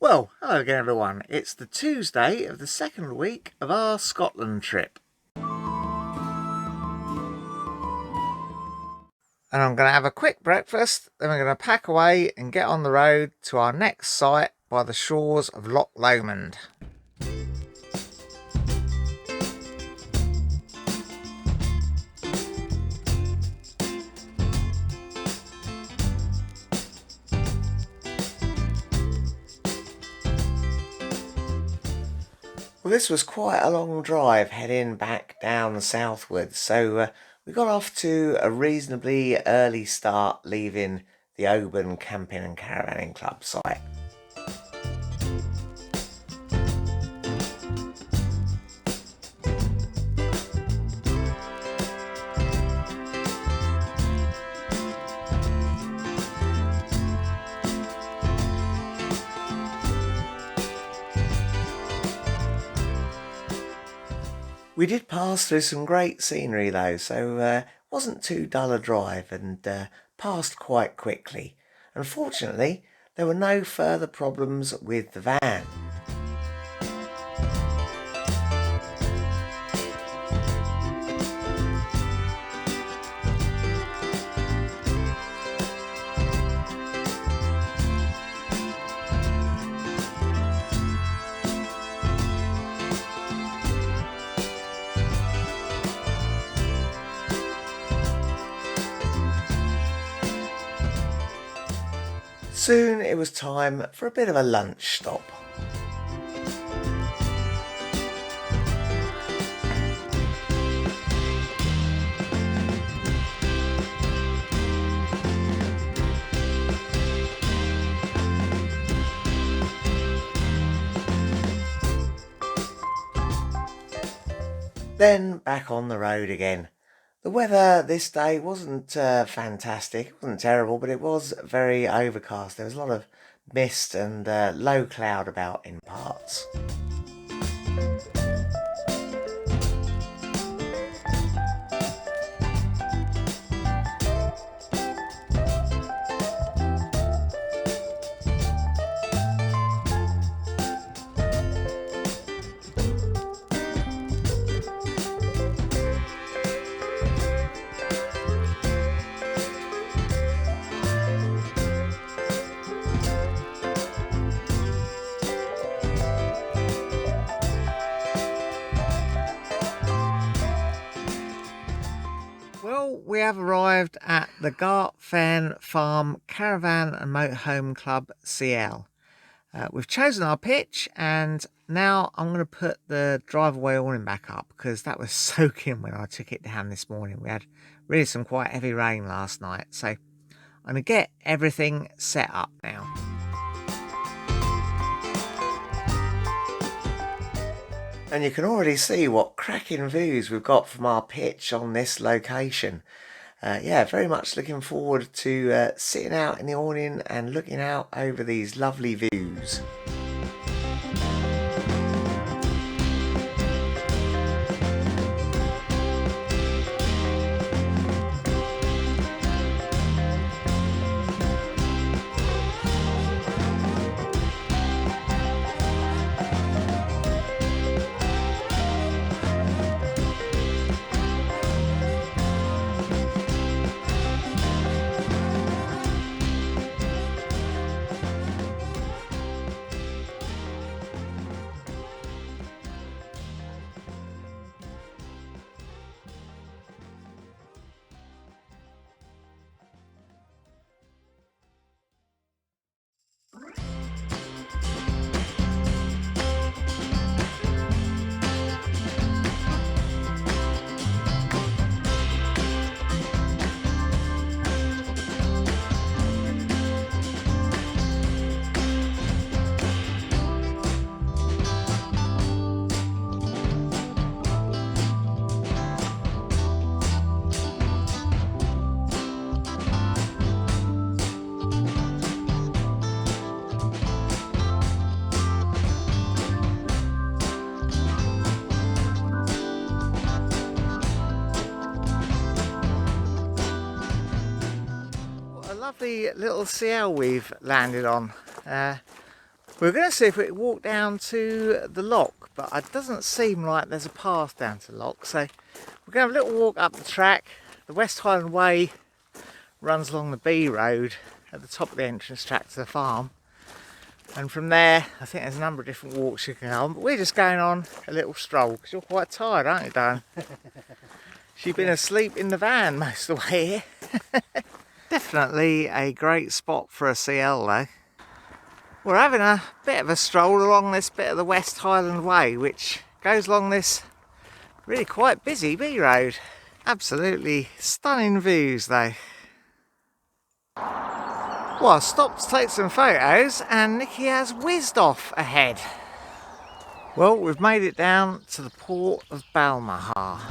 Well, hello again everyone. It's the Tuesday of the second week of our Scotland trip. And I'm going to have a quick breakfast, then we're going to pack away and get on the road to our next site by the shores of Loch Lomond. Well, this was quite a long drive heading back down southwards, so we got off to a reasonably early start leaving the Oban Camping and Caravanning Club site. We did pass through some great scenery though, so wasn't too dull a drive and passed quite quickly. Unfortunately, there were no further problems with the van. Soon it was time for a bit of a lunch stop. Then back on the road again. The weather this day wasn't fantastic, it wasn't terrible, but it was very overcast. There was a lot of mist and low cloud about in parts. Well, we have arrived at the Gartfairn Farm Caravan and Motorhome Club CL. We've chosen our pitch and now I'm going to put the drive-away awning back up because that was soaking when I took it down this morning. We had really some quite heavy rain last night, so I'm going to get everything set up now. And you can already see what cracking views we've got from our pitch on this location. Yeah, very much looking forward to sitting out in the awning and looking out over these lovely views. Lovely little CL we've landed on. We're going to see if we can walk down to the loch, but it doesn't seem like there's a path down to the loch, so we're going to have a little walk up the track. The West Highland Way runs along the B road at the top of the entrance track to the farm, and from there I think there's a number of different walks you can go on, but we're just going on a little stroll because you're quite tired, aren't you, Dan? She's been asleep in the van most of the way here. Definitely a great spot for a CL though. We're having a bit of a stroll along this bit of the West Highland Way, which goes along this really quite busy B road. Absolutely stunning views though. Well, I stopped to take some photos and Nikki has whizzed off ahead. Well, we've made it down to the port of Balmaha.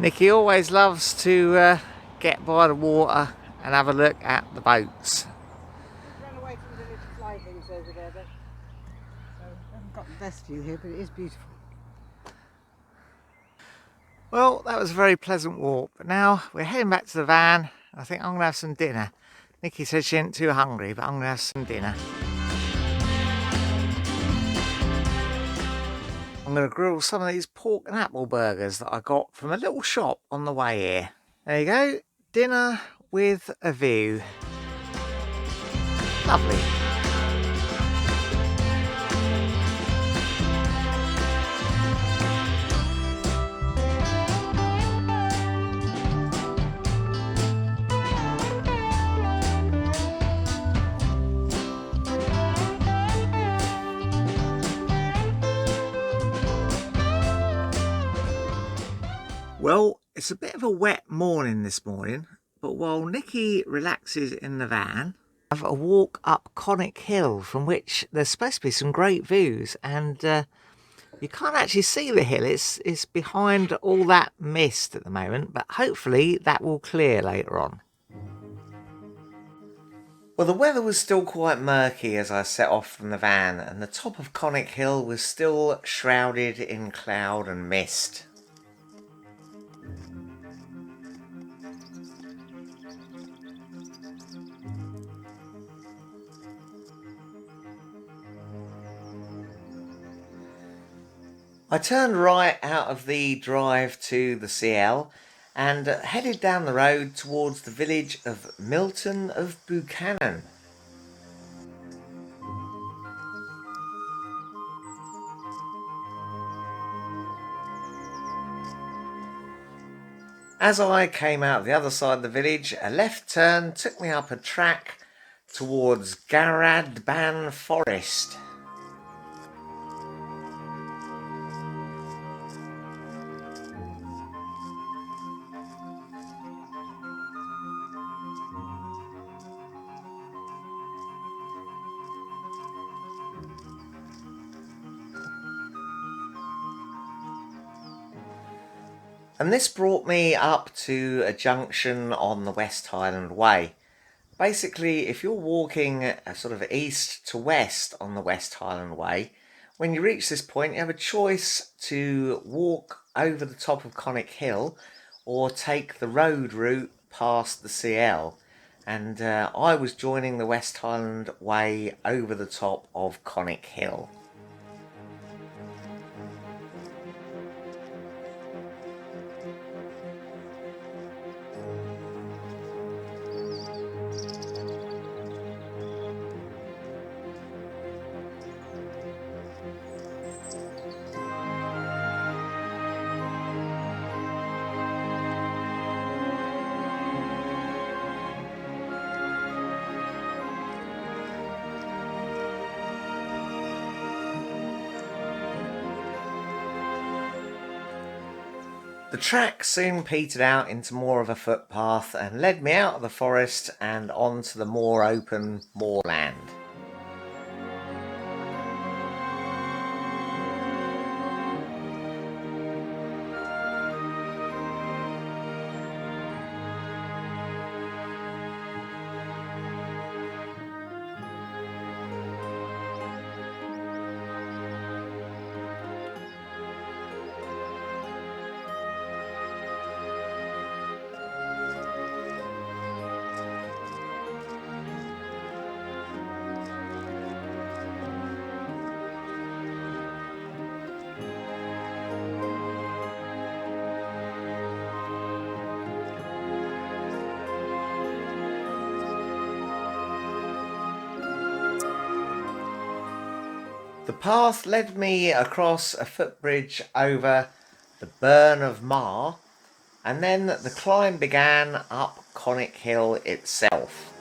Nikki always loves to get by the water and have a look at the boats. Run away from the little fly things over there, but so I haven't got the best view here, but it is beautiful. Well, that was a very pleasant walk, but now we're heading back to the van. I think I'm going to have some dinner. Nikki said she ain't too hungry, but I'm going to have some dinner. I'm going to grill some of these pork and apple burgers that I got from a little shop on the way here. There you go, dinner with a view. Lovely. Well, it's a bit of a wet morning this morning, but while Nikki relaxes in the van, I have a walk up Conic Hill, from which there's supposed to be some great views, and you can't actually see the hill. It's behind all that mist at the moment, but hopefully that will clear later on. Well, the weather was still quite murky as I set off from the van, and the top of Conic Hill was still shrouded in cloud and mist. I turned right out of the drive to the CL and headed down the road towards the village of Milton of Buchanan. As I came out the other side of the village, a left turn took me up a track towards Gartfairn Forest. And this brought me up to a junction on the West Highland Way. Basically, if you're walking sort of east to west on the West Highland Way, when you reach this point you have a choice to walk over the top of Conic Hill or take the road route past the CL. And I was joining the West Highland Way over the top of Conic Hill. The track soon petered out into more of a footpath and led me out of the forest and onto the more open moorland. The path led me across a footbridge over the Burn of Mar, and then the climb began up Conic Hill itself.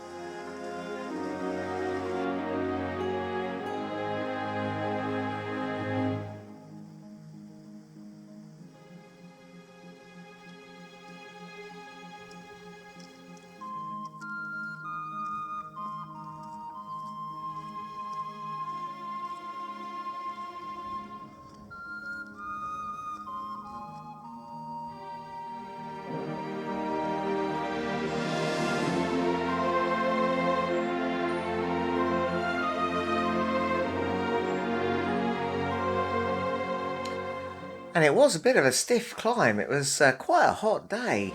And it was a bit of a stiff climb. It was quite a hot day.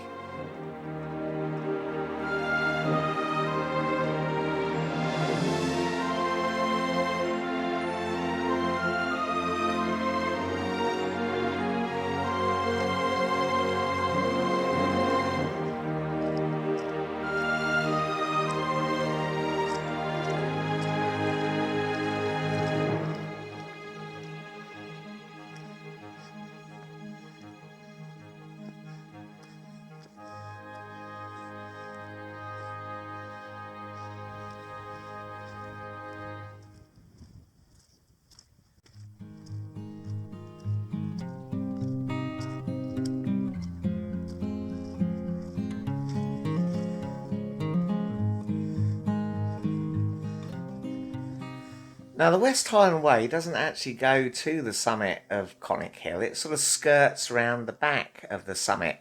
Now, the West Highland Way doesn't actually go to the summit of Conic Hill. It sort of skirts around the back of the summit.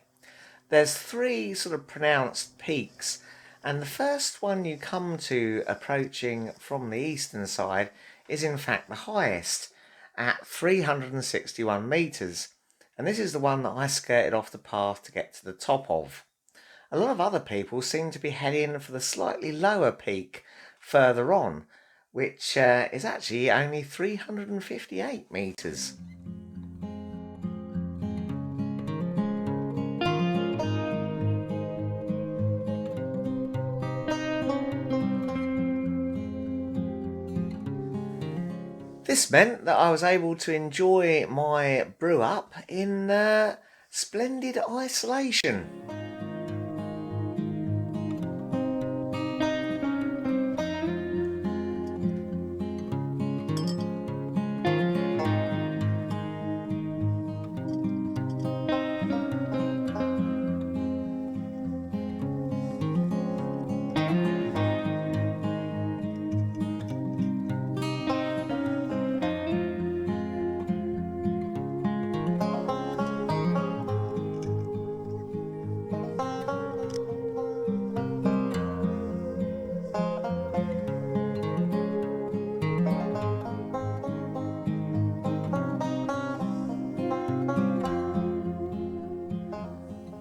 There's three sort of pronounced peaks, and the first one you come to approaching from the eastern side is in fact the highest at 361 metres, and this is the one that I skirted off the path to get to the top of. A lot of other people seem to be heading for the slightly lower peak further on, which is actually only 358 metres. This meant that I was able to enjoy my brew up in splendid isolation.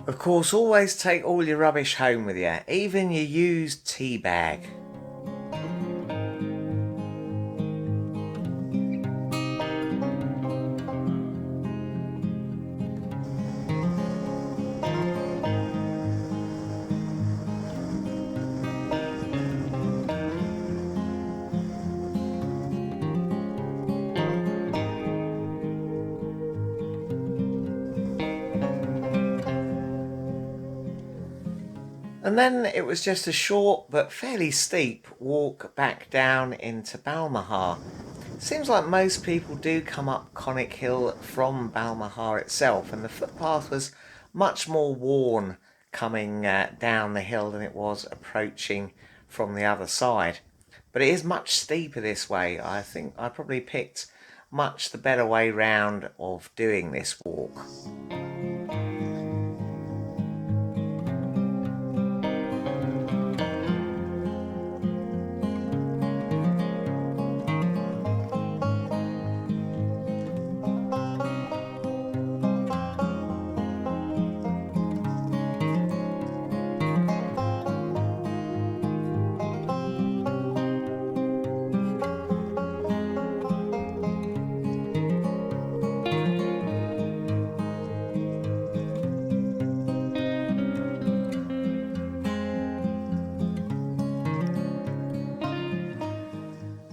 Of course, always take all your rubbish home with you, even your used tea bag. And then it was just a short but fairly steep walk back down into Balmahar. Seems like most people do come up Conic Hill from Balmahar itself, and the footpath was much more worn coming down the hill than it was approaching from the other side. But it is much steeper this way. I think I probably picked much the better way round of doing this walk.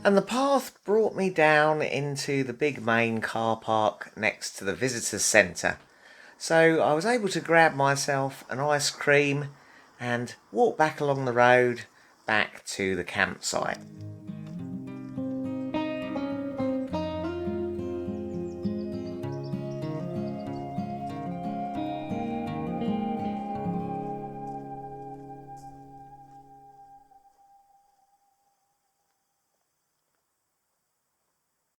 And the path brought me down into the big main car park next to the visitors centre. So I was able to grab myself an ice cream and walk back along the road back to the campsite.